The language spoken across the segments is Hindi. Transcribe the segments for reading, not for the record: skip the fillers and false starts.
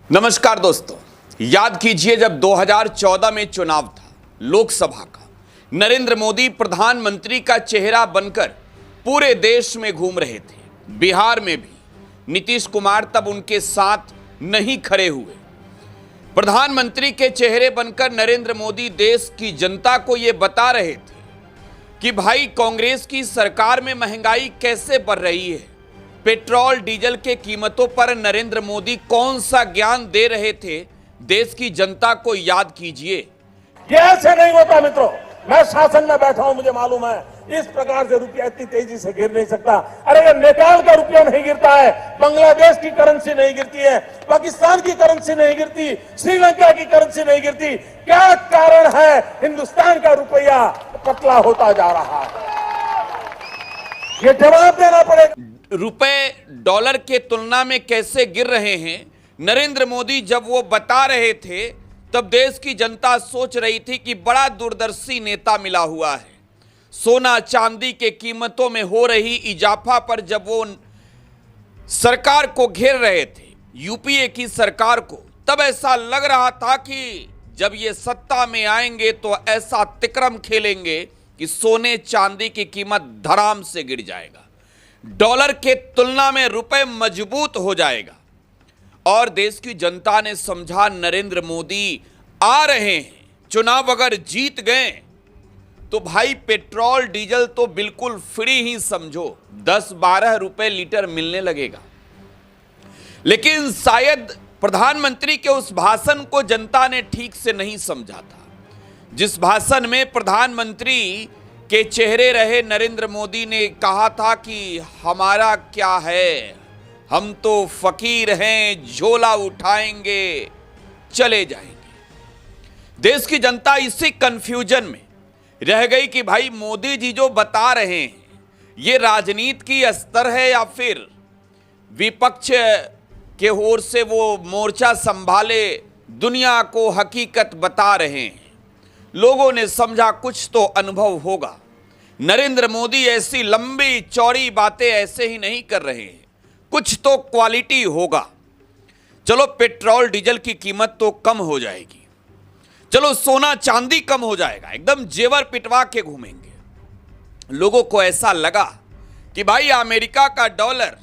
नमस्कार दोस्तों, याद कीजिए जब 2014 में चुनाव था लोकसभा का, नरेंद्र मोदी प्रधानमंत्री का चेहरा बनकर पूरे देश में घूम रहे थे। बिहार में भी नीतीश कुमार तब उनके साथ नहीं खड़े हुए। प्रधानमंत्री के चेहरे बनकर नरेंद्र मोदी देश की जनता को यह बता रहे थे कि भाई कांग्रेस की सरकार में महंगाई कैसे बढ़ रही है। पेट्रोल डीजल के कीमतों पर नरेंद्र मोदी कौन सा ज्ञान दे रहे थे, देश की जनता को याद कीजिए। ये ऐसे नहीं होता मित्रों, मैं शासन में बैठा हूं, मुझे मालूम है इस प्रकार से रुपया इतनी तेजी से गिर नहीं सकता। अरे ये नेपाल का रुपया नहीं गिरता है, बांग्लादेश की करेंसी नहीं गिरती है, पाकिस्तान की करेंसी नहीं गिरती, श्रीलंका की करेंसी नहीं गिरती। क्या कारण है हिंदुस्तान का रुपया पतला होता जा रहा है? ये जवाब देना पड़ेगा। रुपए डॉलर के तुलना में कैसे गिर रहे हैं, नरेंद्र मोदी जब वो बता रहे थे तब देश की जनता सोच रही थी कि बड़ा दूरदर्शी नेता मिला हुआ है। सोना चांदी के कीमतों में हो रही इजाफा पर जब वो सरकार को घेर रहे थे, यूपीए की सरकार को, तब ऐसा लग रहा था कि जब ये सत्ता में आएंगे तो ऐसा तिक्रम खेलेंगे कि सोने चांदी की कीमत धड़ाम से गिर जाएगा, डॉलर के तुलना में रुपए मजबूत हो जाएगा। और देश की जनता ने समझा नरेंद्र मोदी आ रहे हैं, चुनाव अगर जीत गए तो भाई पेट्रोल डीजल तो बिल्कुल फ्री ही समझो, 10-12 रुपए लीटर मिलने लगेगा। लेकिन शायद प्रधानमंत्री के उस भाषण को जनता ने ठीक से नहीं समझा था, जिस भाषण में प्रधानमंत्री के चेहरे रहे नरेंद्र मोदी ने कहा था कि हमारा क्या है, हम तो फकीर हैं, झोला उठाएंगे चले जाएंगे। देश की जनता इसी कंफ्यूजन में रह गई कि भाई मोदी जी जो बता रहे हैं ये राजनीति की स्तर है या फिर विपक्ष के ओर से वो मोर्चा संभाले दुनिया को हकीकत बता रहे हैं। लोगों ने समझा कुछ तो अनुभव होगा, नरेंद्र मोदी ऐसी लंबी चौड़ी बातें ऐसे ही नहीं कर रहे हैं, कुछ तो क्वालिटी होगा। चलो पेट्रोल डीजल की कीमत तो कम हो जाएगी, चलो सोना चांदी कम हो जाएगा, एकदम जेवर पिटवा के घूमेंगे। लोगों को ऐसा लगा कि भाई अमेरिका का डॉलर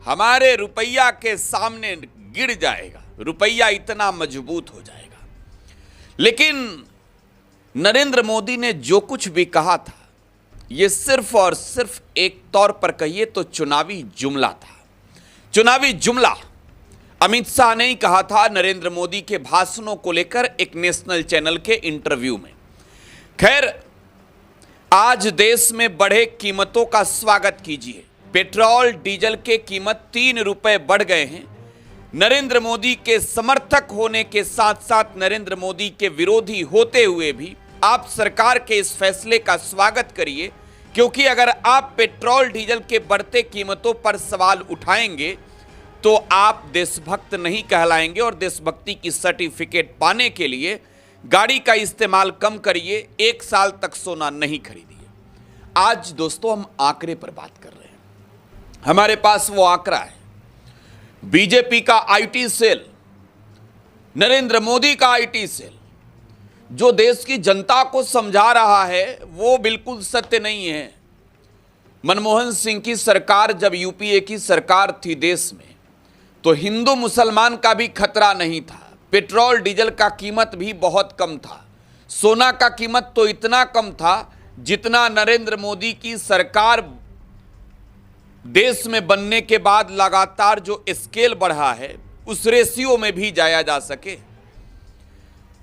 हमारे रुपया के सामने गिर जाएगा, रुपया इतना मजबूत हो जाएगा। लेकिन नरेंद्र मोदी ने जो कुछ भी कहा था यह सिर्फ और सिर्फ एक तौर पर कहिए तो चुनावी जुमला था। चुनावी जुमला अमित शाह ने ही कहा था नरेंद्र मोदी के भाषणों को लेकर एक नेशनल चैनल के इंटरव्यू में। खैर, आज देश में बढ़े कीमतों का स्वागत कीजिए। पेट्रोल डीजल के कीमत 3 रुपए बढ़ गए हैं। नरेंद्र मोदी के समर्थक होने के साथ साथ नरेंद्र मोदी के विरोधी होते हुए भी आप सरकार के इस फैसले का स्वागत करिए, क्योंकि अगर आप पेट्रोल डीजल के बढ़ते कीमतों पर सवाल उठाएंगे तो आप देशभक्त नहीं कहलाएंगे और देशभक्ति की सर्टिफिकेट पाने के लिए गाड़ी का इस्तेमाल कम करिए, 1 साल तक सोना नहीं खरीदिए। आज दोस्तों हम आंकड़े पर बात कर रहे हैं। हमारे पास वो आंकड़ा है, बीजेपी का आईटी सेल, नरेंद्र मोदी का आईटी सेल, जो देश की जनता को समझा रहा है वो बिल्कुल सत्य नहीं है। मनमोहन सिंह की सरकार जब यूपीए की सरकार थी देश में, तो हिंदू मुसलमान का भी खतरा नहीं था, पेट्रोल डीजल का कीमत भी बहुत कम था, सोना का कीमत तो इतना कम था जितना नरेंद्र मोदी की सरकार देश में बनने के बाद लगातार जो स्केल बढ़ा है उस रेशियो में भी जाया जा सके।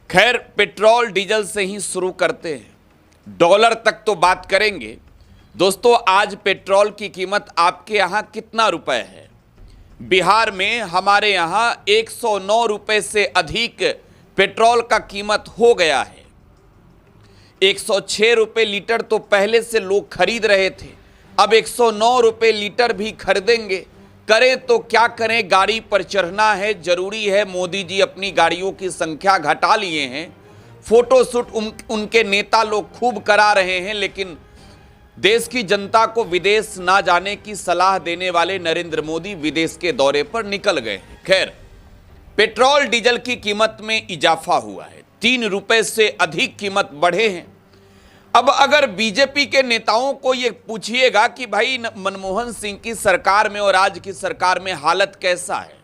खैर, पेट्रोल डीजल से ही शुरू करते हैं, डॉलर तक तो बात करेंगे। दोस्तों, आज पेट्रोल की कीमत आपके यहाँ कितना रुपए है? बिहार में हमारे यहाँ 109 रुपए से अधिक पेट्रोल का कीमत हो गया है। 106 रुपए लीटर तो पहले से लोग खरीद रहे थे, अब 109 रुपए लीटर भी खरीदेंगे। करें तो क्या करें, गाड़ी पर चढ़ना है, जरूरी है। मोदी जी अपनी गाड़ियों की संख्या घटा लिए हैं, फोटोशूट उनके नेता लोग खूब करा रहे हैं, लेकिन देश की जनता को विदेश ना जाने की सलाह देने वाले नरेंद्र मोदी विदेश के दौरे पर निकल गए हैं। खैर, पेट्रोल डीजल की कीमत में इजाफा हुआ है, 3 रुपए से अधिक कीमत बढ़े हैं। अब अगर बीजेपी के नेताओं को यह पूछिएगा कि भाई मनमोहन सिंह की सरकार में और आज की सरकार में हालत कैसा है,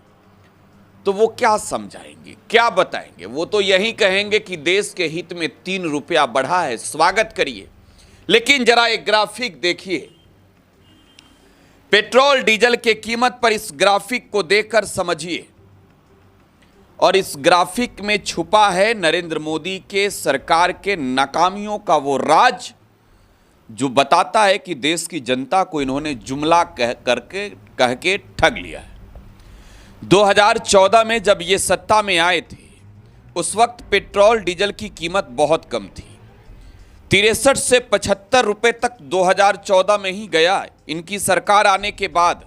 तो वो क्या समझाएंगे, क्या बताएंगे? वो तो यही कहेंगे कि देश के हित में 3 रुपया बढ़ा है, स्वागत करिए। लेकिन जरा एक ग्राफिक देखिए, पेट्रोल डीजल के कीमत पर इस ग्राफिक को देखकर समझिए। और इस ग्राफिक में छुपा है नरेंद्र मोदी के सरकार के नाकामियों का वो राज, जो बताता है कि देश की जनता को इन्होंने जुमला कह के ठग लिया है। 2014 में जब ये सत्ता में आए थे, उस वक्त पेट्रोल डीजल की कीमत बहुत कम थी, 63 से 75 रुपए तक 2014 में ही गया। इनकी सरकार आने के बाद,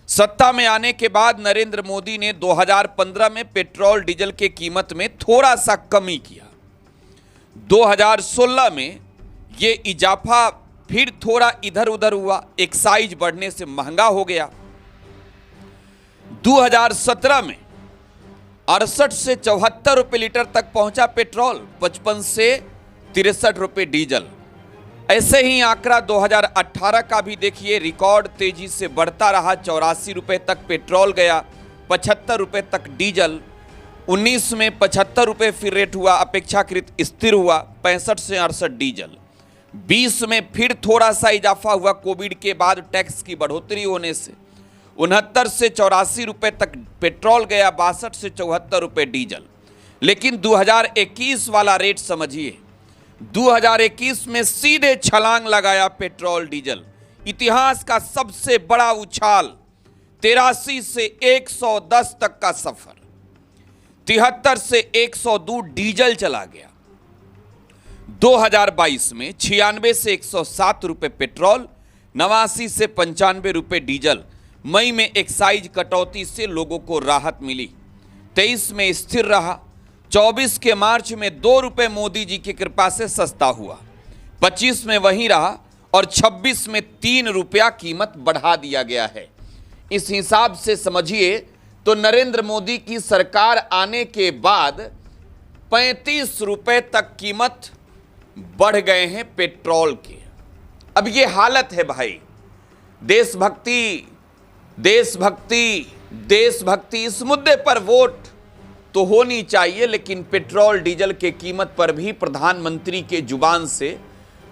सत्ता में आने के बाद नरेंद्र मोदी ने 2015 में पेट्रोल डीजल के कीमत में थोड़ा सा कमी किया। 2016 में ये इजाफा फिर थोड़ा इधर उधर हुआ, एक्साइज बढ़ने से महंगा हो गया। 2017 में 68 से 74 रुपए लीटर तक पहुंचा पेट्रोल, 55 से 63 रुपए डीजल। ऐसे ही आंकड़ा 2018 का भी देखिए, रिकॉर्ड तेजी से बढ़ता रहा, 84 रुपए तक पेट्रोल गया, 75 रुपए तक डीजल। 19 में 75 रुपए फिर रेट हुआ, अपेक्षाकृत स्थिर हुआ, 65 से 68 डीजल। 20 में फिर थोड़ा सा इजाफा हुआ कोविड के बाद टैक्स की बढ़ोतरी होने से, 69 से 84 रुपए तक पेट्रोल गया, 62 से 74 रुपए डीजल। लेकिन 2021 वाला रेट समझिए, 2021 में सीधे छलांग लगाया पेट्रोल डीजल, इतिहास का सबसे बड़ा उछाल, 83 से 110 तक का सफर, 73 से 102 डीजल चला गया। 2022 में 96 से 107 रुपए पेट्रोल, 89 से 95 रुपए डीजल। मई में एक्साइज कटौती से लोगों को राहत मिली, 23 में स्थिर रहा, 24 के मार्च में 2 रुपए मोदी जी की कृपा से सस्ता हुआ, 25 में वहीं रहा और 26 में 3 रुपया कीमत बढ़ा दिया गया है। इस हिसाब से समझिए तो नरेंद्र मोदी की सरकार आने के बाद 35 रुपए तक कीमत बढ़ गए हैं पेट्रोल के। अब ये हालत है भाई, देशभक्ति देशभक्ति देशभक्ति, इस मुद्दे पर वोट तो होनी चाहिए, लेकिन पेट्रोल डीजल के कीमत पर भी प्रधानमंत्री के जुबान से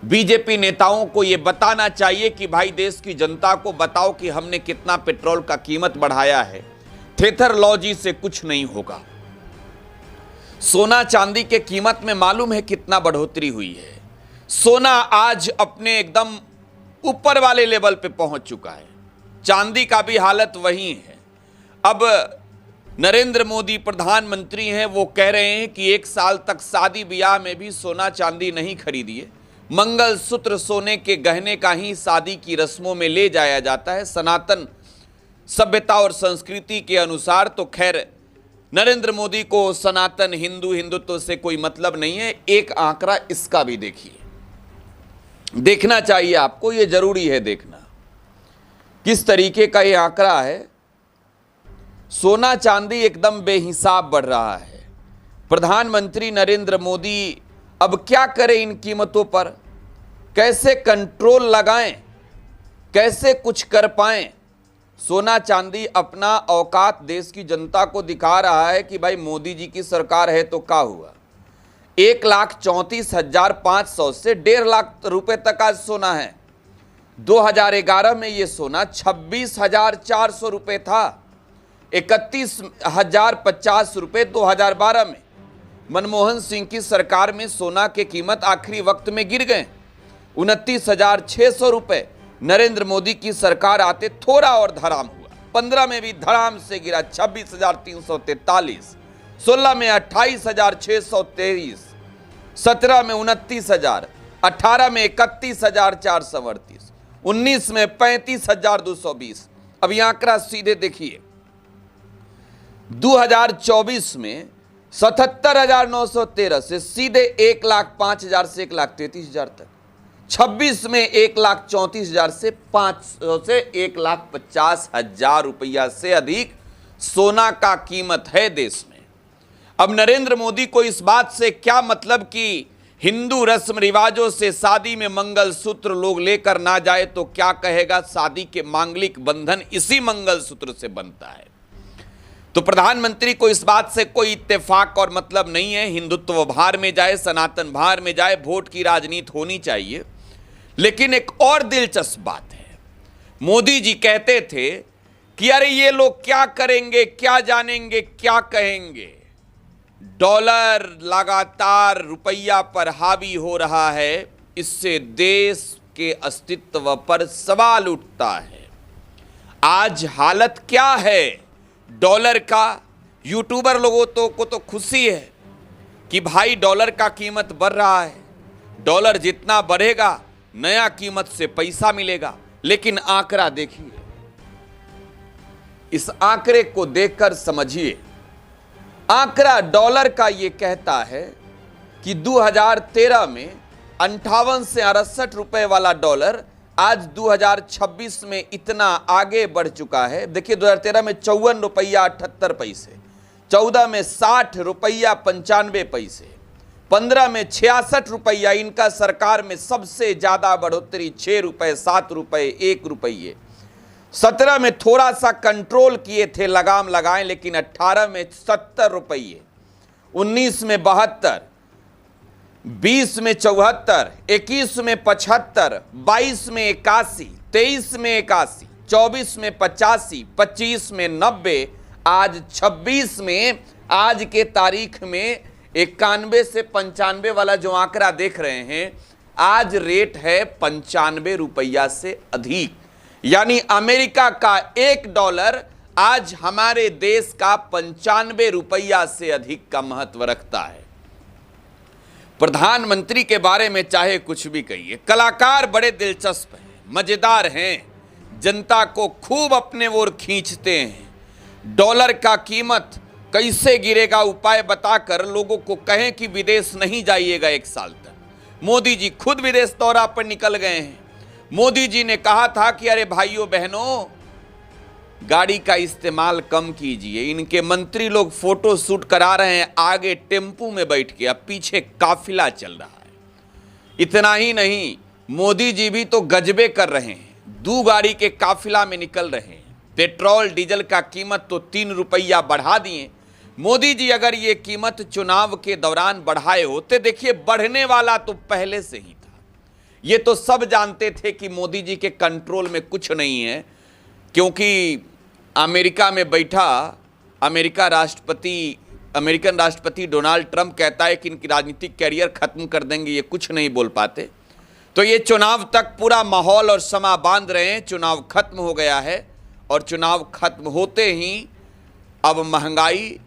बीजेपी नेताओं को यह बताना चाहिए कि भाई देश की जनता को बताओ कि हमने कितना पेट्रोल का कीमत बढ़ाया है। थेथरलॉजी से कुछ नहीं होगा। सोना चांदी के कीमत में मालूम है कितना बढ़ोतरी हुई है। सोना आज अपने एकदम ऊपर वाले लेवल पे पहुंच चुका है, चांदी का भी हालत वही है। अब नरेंद्र मोदी प्रधानमंत्री हैं, वो कह रहे हैं कि 1 साल तक शादी ब्याह में भी सोना चांदी नहीं खरीदिए, मंगलसूत्र सोने के गहने का ही शादी की रस्मों में ले जाया जाता है सनातन सभ्यता और संस्कृति के अनुसार। तो खैर नरेंद्र मोदी को सनातन हिंदुत्व से कोई मतलब नहीं है। एक आंकड़ा इसका भी देखिए, देखना चाहिए आपको, ये जरूरी है देखना किस तरीके का ये आंकड़ा है। सोना चांदी एकदम बेहिसाब बढ़ रहा है। प्रधानमंत्री नरेंद्र मोदी अब क्या करें इन कीमतों पर, कैसे कंट्रोल लगाएं, कैसे कुछ कर पाएं। सोना चांदी अपना औकात देश की जनता को दिखा रहा है कि भाई मोदी जी की सरकार है तो क्या हुआ। 1,34,500 से 1.5 लाख रुपए तक आज सोना है। 2011 में ये सोना 26,400 रुपए था, 31,050 रुपए 2012 में। मनमोहन सिंह की सरकार में सोना के कीमत आखिरी वक्त में गिर गए, 29,600 रुपए। नरेंद्र मोदी की सरकार आते थोड़ा और धड़ाम हुआ, 15 में भी धड़ाम से गिरा 26,343, 16 में 28,623, 17 में 29,000, 18 में 31,438, 19 में 35,220। अब यह आंकड़ा सीधे देखिए, 2024 में 77,913 से सीधे 1,05,000 से 1,33,000 तक, 26 में 1,34,000 से 500 से 1,50,000 रुपया से अधिक सोना का कीमत है देश में। अब नरेंद्र मोदी को इस बात से क्या मतलब कि हिंदू रस्म रिवाजों से शादी में मंगलसूत्र लोग लेकर ना जाए तो क्या कहेगा, शादी के मांगलिक बंधन इसी मंगलसूत्र से बनता है। तो प्रधानमंत्री को इस बात से कोई इत्तेफाक और मतलब नहीं है। हिंदुत्व बाहर में जाए, सनातन बाहर में जाए, वोट की राजनीति होनी चाहिए। लेकिन एक और दिलचस्प बात है, मोदी जी कहते थे कि अरे ये लोग क्या करेंगे, क्या जानेंगे, क्या कहेंगे। डॉलर लगातार रुपया पर हावी हो रहा है, इससे देश के अस्तित्व पर सवाल उठता है। आज हालत क्या है डॉलर का? यूट्यूबर लोगों को तो खुशी है कि भाई डॉलर का कीमत बढ़ रहा है, डॉलर जितना बढ़ेगा नया कीमत से पैसा मिलेगा। लेकिन आंकड़ा देखिए, इस आंकड़े को देखकर समझिए। आंकड़ा डॉलर का यह कहता है कि 2013 में 58 से 68 रुपए वाला डॉलर आज 2026 में इतना आगे बढ़ चुका है। देखिए 2013 में 54 रुपया 78 पैसे, 14 में 60 रुपया 95 पैसे, 15 में 66 रुपया, इनका सरकार में सबसे ज्यादा बढ़ोतरी 6 रुपए 7 रुपए 1 रुपये। 17 में थोड़ा सा कंट्रोल किए थे, लगाम लगाएं, लेकिन 18 में 70 रुपये, 19 में 72, 20 में 74, 21 में 75, 22 में 81, 23 में 81, 24 में 85, 25 में 90, आज 26 में, आज के तारीख में 91 से 95 वाला जो आंकड़ा देख रहे हैं, आज रेट है 95 रुपया से अधिक। यानी अमेरिका का $1 आज हमारे देश का 95 रुपया से अधिक का महत्व रखता है। प्रधानमंत्री के बारे में चाहे कुछ भी कहिए, कलाकार बड़े दिलचस्प हैं, मजेदार हैं, जनता को खूब अपने ओर खींचते हैं। डॉलर का कीमत कैसे गिरेगा उपाय बताकर लोगों को कहें कि विदेश नहीं जाइएगा 1 साल तक। मोदी जी खुद विदेश दौरा पर निकल गए हैं। मोदी जी ने कहा था कि अरे भाइयों बहनों, गाड़ी का इस्तेमाल कम कीजिए। इनके मंत्री लोग फोटो शूट करा रहे हैं आगे टेम्पू में बैठ के, अब पीछे काफिला चल रहा है। इतना ही नहीं, मोदी जी भी तो गजबे कर रहे हैं, 2 गाड़ी के काफिला में निकल रहे हैं। पेट्रोल डीजल का कीमत तो 3 रुपया बढ़ा दिए। मोदी जी अगर ये कीमत चुनाव के दौरान बढ़ाए होते, देखिए बढ़ने वाला तो पहले से ही था। ये तो सब जानते थे कि मोदी जी के कंट्रोल में कुछ नहीं है, क्योंकि अमेरिका में बैठा अमेरिकन राष्ट्रपति डोनाल्ड ट्रंप कहता है कि इनकी राजनीतिक कैरियर खत्म कर देंगे, ये कुछ नहीं बोल पाते। तो ये चुनाव तक पूरा माहौल और समा बांध रहे हैं। चुनाव खत्म हो गया है और चुनाव खत्म होते ही अब महंगाई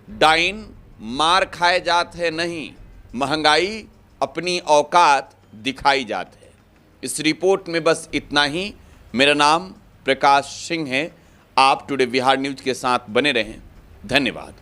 डाइन मार खाए जात है, नहीं, महंगाई अपनी औकात दिखाई जात है। इस रिपोर्ट में बस इतना ही। मेरा नाम प्रकाश सिंह है। आप टुडे बिहार न्यूज के साथ बने रहें। धन्यवाद।